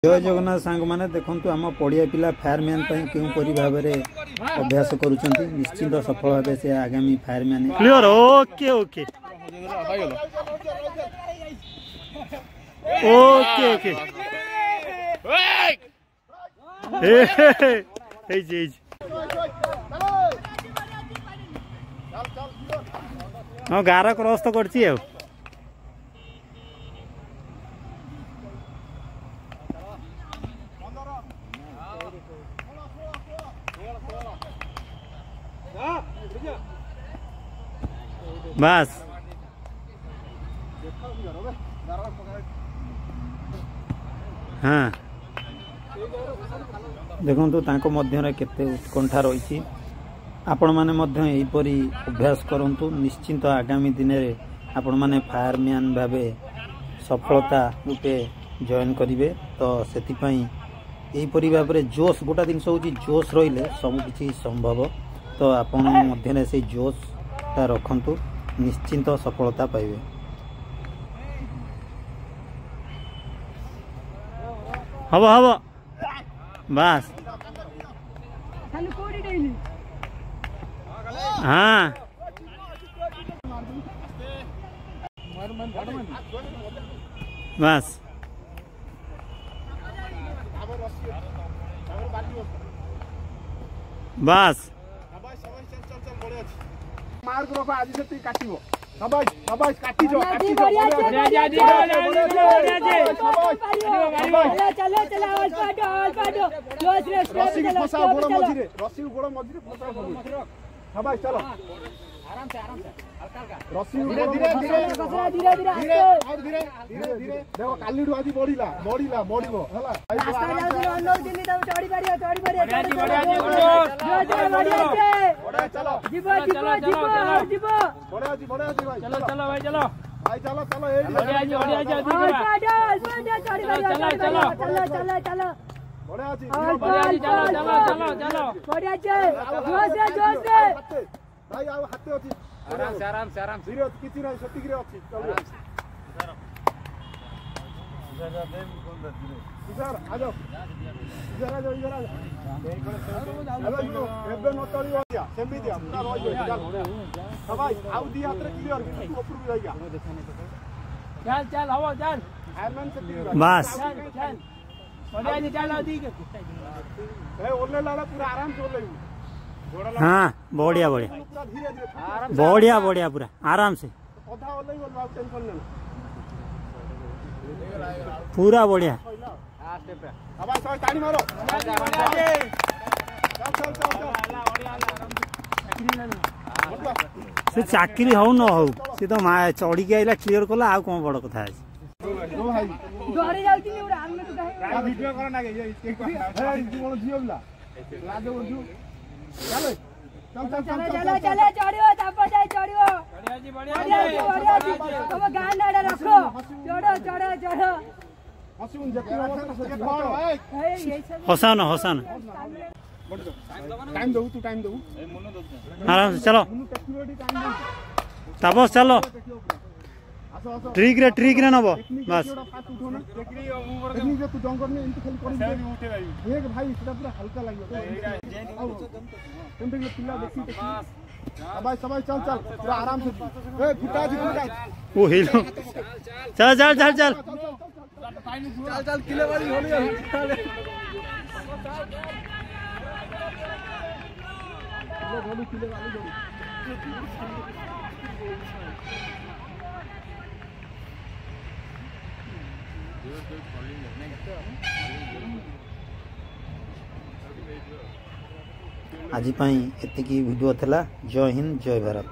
जय जगन्नाथ सांग मैंने देखु आम पड़िया पिला फायरमैन क्योंपरी भाव में अभ्यास करुँच निश्चिंत सफल भाव से आगामी fireman clear okay okay okay okay हाँ गार क्रॉस तो करछि आ बस हाँ देखु तांको मध्य केते उत्कंठा रही आपण माने मध्य एहीपरी अभ्यास करंतु निश्चिंत आगामी दिन में आपण माने फायरमैन भावे सफलता रूपे जॉइन करिवे तो सेतिपई एहीपरी भाव में जोश गोटा जिनस होची जोश रहिले सब किछि संभव तो आपण मध्य से जोशटा रखंतु निश्चिंत सफलता पाइबे। हब हब बस हाँ बस बस मार्क रखो आज से काटिबो शाबाश शाबाश काटी जो काटी जो चलो चलो ऑल पाडो रस्सी को फसा गोड़ मझिरे रस्सी को गोड़ मझिरे फसा शाबाश चलो आराम से हल्का हल्का रस्सी धीरे धीरे और धीरे धीरे देखो कालीडू आज बढ़िला बढ़िबो हला रास्ता जाउछी अनलोड दिल्ली त चढ़ी पारियो बढ़िया चलो जीवो बढ़िया भाई चलो चलो भाई चलो ए बढ़िया चलो जोश से भाई आओ हाथे अछि आराम से धीरे किछि नै सटिक रे अछि चलो इधर आ जाओ हेलो एबे न तळी होया सेमी दिया पूरा रहि गयो भाई आउ दी हाथ रे क्लियर कि ऊपर भी रहि गया चल हवा चल फायरमैन से बस बढ़िया जी चल दी के ए ओले लाला पूरा आराम से ओले हाँ बढ़िया बढ़िया बढ़िया बढ़िया पूरा आराम से पूरा बढ़िया से चाकरी हो न हो सी तो चढ़ी के आइला क्लियर कला आ कौन बड़ कथा चलो चढ़ियो तापर जाय चढ़ियो बढ़िया जी बढ़िया जी हम गान नाडा रखो चढ़ो हसन हसन टाइम दो तू टाइम दो आराम से चलो तापस चलो ट्रिक रे नबो बस टेक्निक तू जंग करने इनके खाली कर एक भाई सेटा पूरा हल्का लागियो तुम देख पिल्ला देखी शाबाश चल पूरा आराम से ए फुटा जी ओ हेलो चल किले वाली होली किले वाली आज एतिकी वीडियो थला। जय हिंद जय भारत।